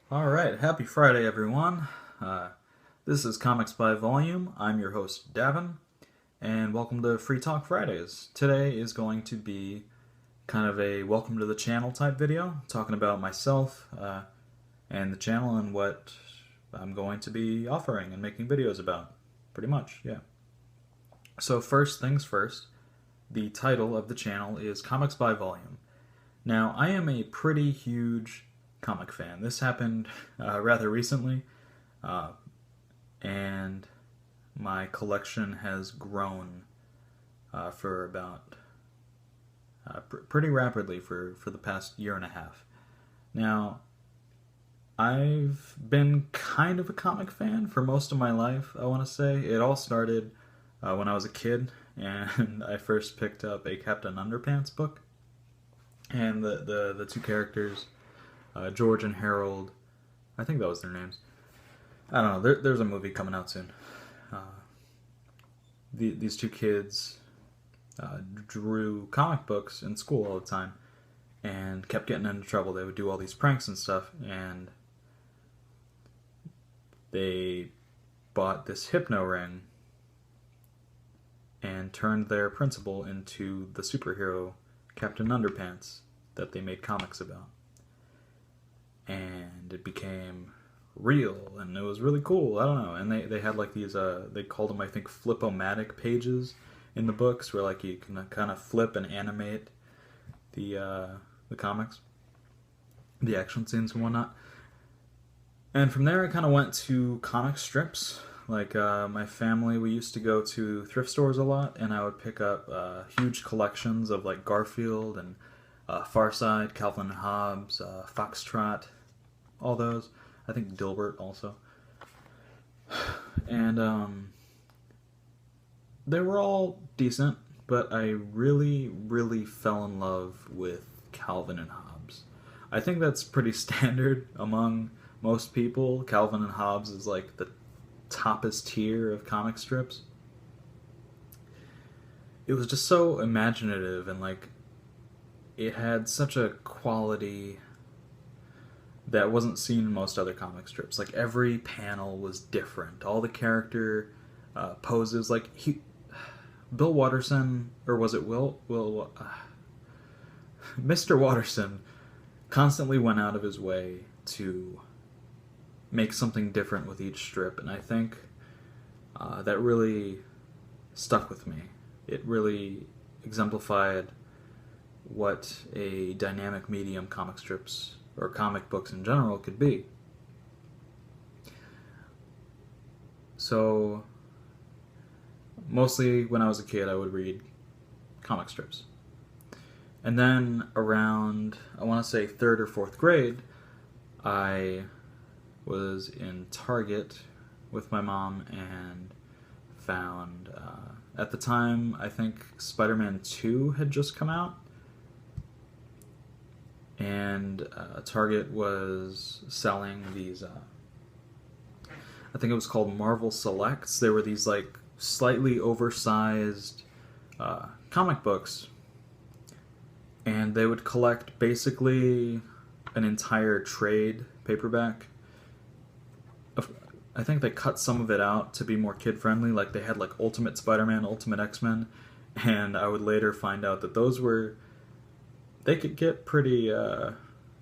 All right, happy Friday, everyone. Uh, this is Comics by Volume. I'm your host, Davin, and welcome to Free Talk Fridays. Today is going to be kind of a welcome to the channel type video, talking about myself and the channel and what I'm going to be offering and making videos about. Pretty much, yeah. So, first things first, the title of the channel is Comics by Volume. Now, I am a pretty huge comic fan. This happened rather recently, uh, and my collection has grown for about pretty rapidly for the past year and a half. Now, I've been kind of a comic fan for most of my life, I want to say. It all started when I was a kid, and I first picked up a Captain Underpants book. And the two characters, George and Harold, I think that was their names. I don't know. There's a movie coming out soon. Uh, these two kids drew comic books in school all the time and kept getting into trouble. They would do all these pranks and stuff, and they bought this hypno ring and turned their principal into the superhero Captain Underpants that they made comics about. And it became real and it was really cool. I don't know. And they had like these they called them, I think, flip-o-matic pages in the books where like you can kind of flip and animate the comics, the action scenes and whatnot. And from there I kind of went to comic strips. Like my family, we used to go to thrift stores a lot, and I would pick up huge collections of like Garfield and Far Side, Calvin and Hobbes, Foxtrot, all those. I think Dilbert also. And they were all decent, but I really, really fell in love with Calvin and Hobbes. I think that's pretty standard among most people. Calvin and Hobbes is like the toppest tier of comic strips. It was just so imaginative and like it had such a quality that wasn't seen in most other comic strips. Like every panel was different. All the character poses, like Bill Watterson, or was it Mr. Watterson constantly went out of his way to make something different with each strip, and I think that really stuck with me. It really exemplified what a dynamic medium comic strips or comic books in general could be. So, mostly when I was a kid, I would read comic strips. And then around, I want to say third or fourth grade, I was in Target with my mom and found, at the time, I think Spider-Man 2 had just come out. And Target was selling these, I think it was called Marvel Selects. They were these like slightly oversized comic books, and they would collect basically an entire trade paperback. I think they cut some of it out to be more kid friendly. Like they had like Ultimate Spider-Man, Ultimate X-Men, and I would later find out that those were, they could get pretty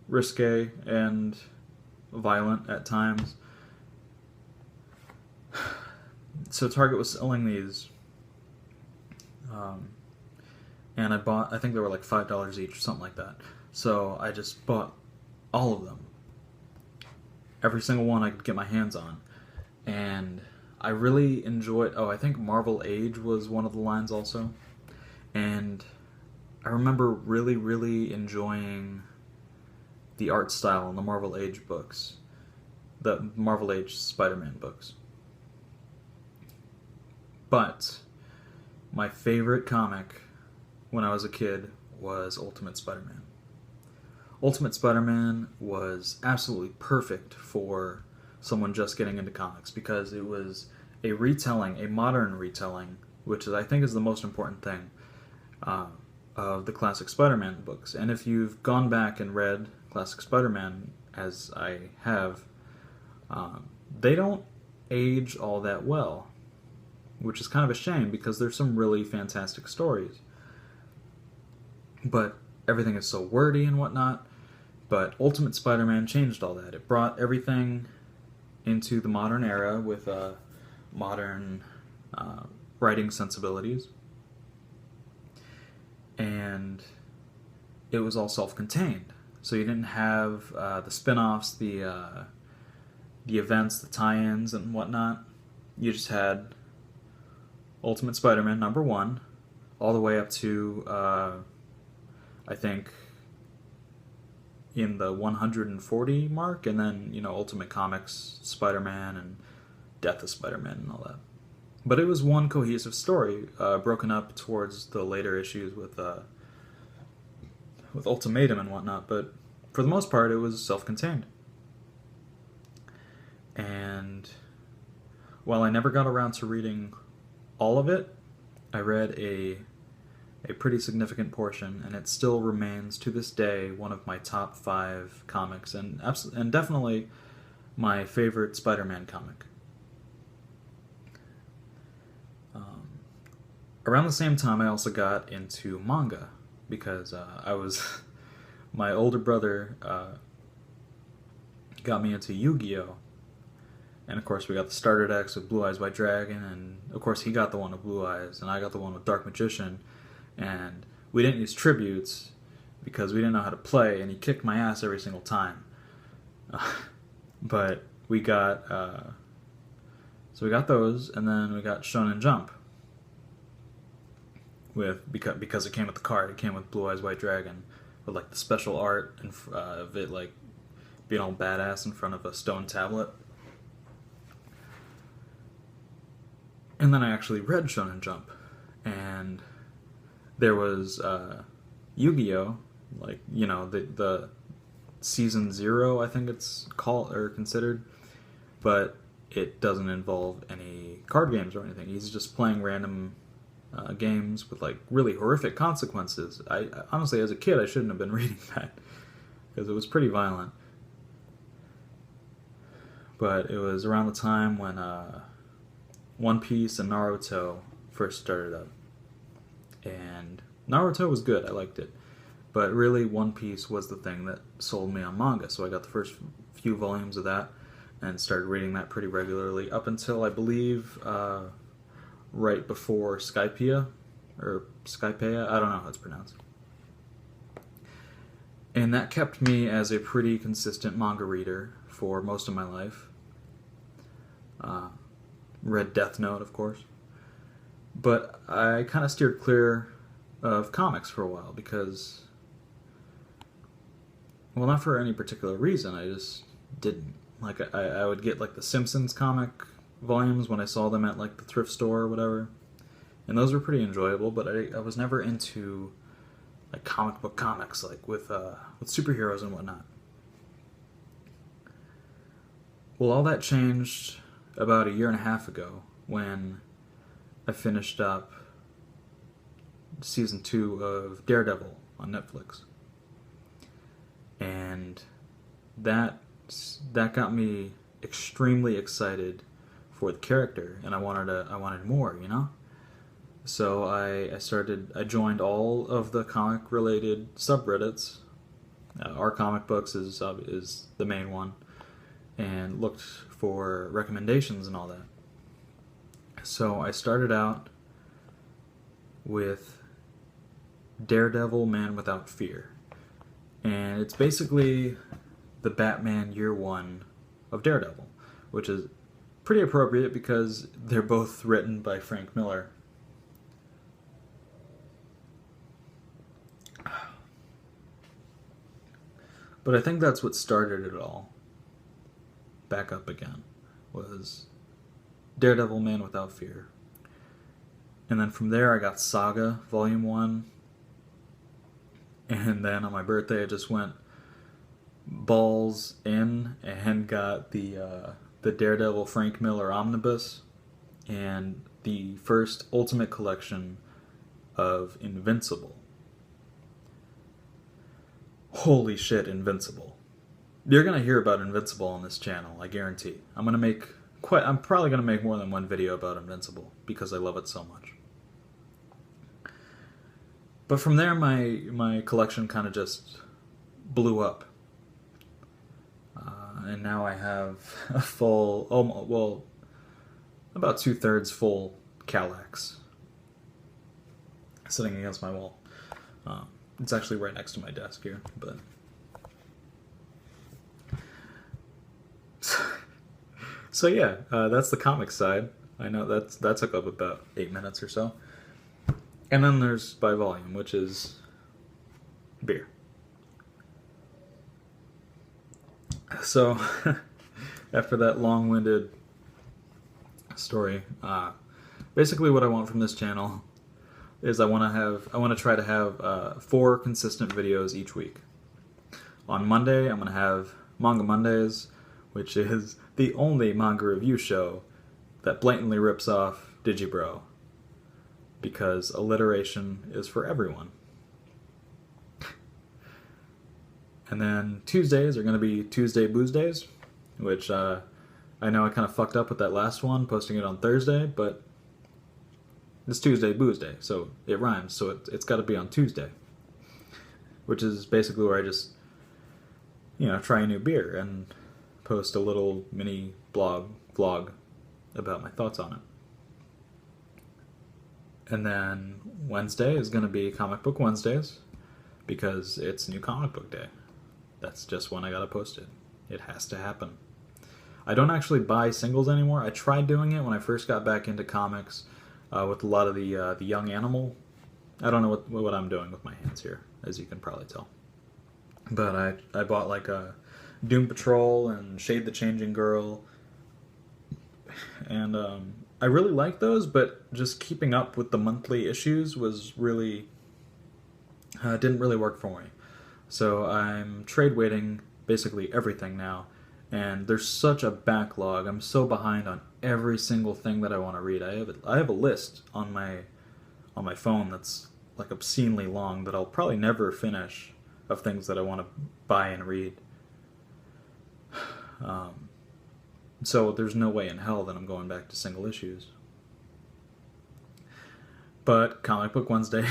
risque and violent at times. So Target was selling these, and I think they were like $5 each or something like that. So I just bought all of them, every single one I could get my hands on, and I really enjoyed. Oh, I think Marvel Age was one of the lines also, and I remember really, really enjoying the art style in the Marvel Age books, the Marvel Age Spider-Man books. But my favorite comic when I was a kid was Ultimate Spider-Man. Ultimate Spider-Man was absolutely perfect for someone just getting into comics because it was a retelling, a modern retelling, which is, I think, is the most important thing, of the classic Spider-Man books. And if you've gone back and read classic Spider-Man as I have, they don't age all that well, which is kind of a shame because there's some really fantastic stories. But everything is so wordy and whatnot. But Ultimate Spider-Man changed all that. It brought everything into the modern era with modern writing sensibilities. And it was all self-contained. So you didn't have the spin-offs, the events, the tie-ins, and whatnot. You just had Ultimate Spider-Man #1, all the way up to, I think, in the 140 mark, and then, Ultimate Comics Spider-Man and Death of Spider-Man and all that. But it was one cohesive story, broken up towards the later issues with Ultimatum and whatnot, but for the most part it was self-contained. And while I never got around to reading all of it, I read a pretty significant portion, and it still remains to this day one of my top 5 comics, and definitely my favorite Spider-Man comic. Around the same time, I also got into manga, because my older brother got me into Yu-Gi-Oh! And of course we got the starter decks with Blue Eyes White Dragon, and of course he got the one with Blue Eyes, and I got the one with Dark Magician, and we didn't use tributes because we didn't know how to play, and he kicked my ass every single time. But we got, so we got those, and then we got Shonen Jump. Because it came with the card, it came with Blue Eyes White Dragon, with like the special art of it like being all badass in front of a stone tablet. And then I actually read Shonen Jump, and there was Yu-Gi-Oh! Like, the Season 0, I think it's called or considered, but it doesn't involve any card games or anything. He's just playing random games with like really horrific consequences. I honestly, as a kid, I shouldn't have been reading that because it was pretty violent. But it was around the time when One Piece and Naruto first started up, and Naruto was good. I liked it, but really One Piece was the thing that sold me on manga. So I got the first few volumes of that and started reading that pretty regularly up until I believe right before Skypiea, or Skypiea, I don't know how it's pronounced. And that kept me as a pretty consistent manga reader for most of my life. Read Death Note, of course. But I kind of steered clear of comics for a while because, well, not for any particular reason, I just didn't. Like, I would get like the Simpsons comic volumes when I saw them at like the thrift store or whatever, and those were pretty enjoyable, but I was never into like comic book comics, like with superheroes and whatnot. Well, all that changed about 1.5 years ago when I finished up season 2 of Daredevil on Netflix, and that got me extremely excited for the character, and I wanted more, So I joined all of the comic related subreddits. Our Comic Books is the main one, and looked for recommendations and all that. So I started out with Daredevil Man Without Fear, and it's basically the Batman Year One of Daredevil, which is pretty appropriate because they're both written by Frank Miller. But I think that's what started it all back up again, was Daredevil Man Without Fear. And then from there I got Saga Volume 1, and then on my birthday I just went balls in and got the Daredevil Frank Miller Omnibus and the first Ultimate Collection of Invincible. Holy shit, Invincible. you're gonna hear about Invincible on this channel, I guarantee. I'm probably gonna make more than one video about Invincible because I love it so much. But from there, my collection kind of just blew up. And now I have a full, about 2/3 full Kallax sitting against my wall. It's actually right next to my desk here, but... So yeah, that's the comic side. I know that took up about 8 minutes or so. And then there's by volume, which is beer. So, after that long-winded story, basically what I want from this channel is I want to try to have 4 consistent videos each week. On Monday, I'm going to have Manga Mondays, which is the only manga review show that blatantly rips off Digibro, because alliteration is for everyone. And then Tuesdays are going to be Tuesday Booze Days, which I know I kind of fucked up with that last one, posting it on Thursday, but it's Tuesday Booze Day, so it rhymes, so it's got to be on Tuesday, which is basically where I just, try a new beer and post a little mini vlog about my thoughts on it. And then Wednesday is going to be Comic Book Wednesdays, because it's New Comic Book Day. That's just when I gotta post it. It has to happen. I don't actually buy singles anymore. I tried doing it when I first got back into comics with a lot of the Young Animal. I don't know what I'm doing with my hands here, as you can probably tell. But I bought like a Doom Patrol and Shade the Changing Girl, and I really like those, but just keeping up with the monthly issues was really didn't really work for me. So I'm trade weighting basically everything now, and there's such a backlog. I'm so behind on every single thing that I want to read. I have a list on my phone that's like obscenely long that I'll probably never finish, of things that I want to buy and read. So there's no way in hell that I'm going back to single issues. But Comic Book Wednesday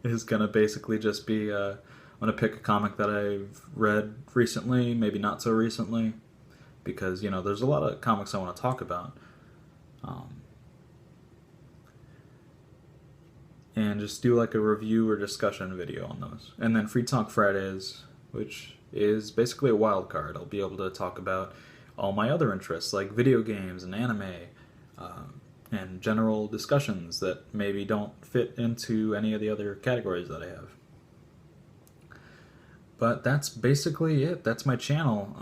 is gonna basically just be I'm going to pick a comic that I've read recently, maybe not so recently, because, there's a lot of comics I want to talk about. And just do like a review or discussion video on those. And then Free Talk Fridays, which is basically a wild card. I'll be able to talk about all my other interests, like video games and anime, and general discussions that maybe don't fit into any of the other categories that I have. But that's basically it. That's my channel.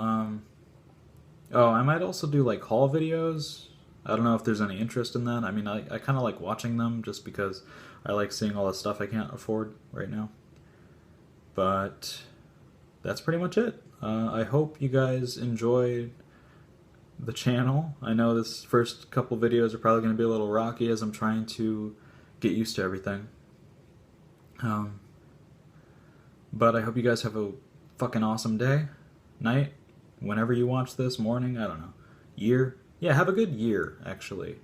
I might also do like haul videos. I don't know if there's any interest in that. I mean, I kind of like watching them just because I like seeing all the stuff I can't afford right now. But that's pretty much it. I hope you guys enjoy the channel. I know this first couple videos are probably going to be a little rocky as I'm trying to get used to everything. But I hope you guys have a fucking awesome day, night, whenever you watch this, morning, I don't know, year. Yeah, have a good year, actually.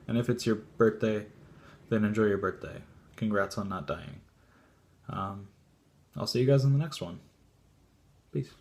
And if it's your birthday, then enjoy your birthday. Congrats on not dying. I'll see you guys in the next one. Peace.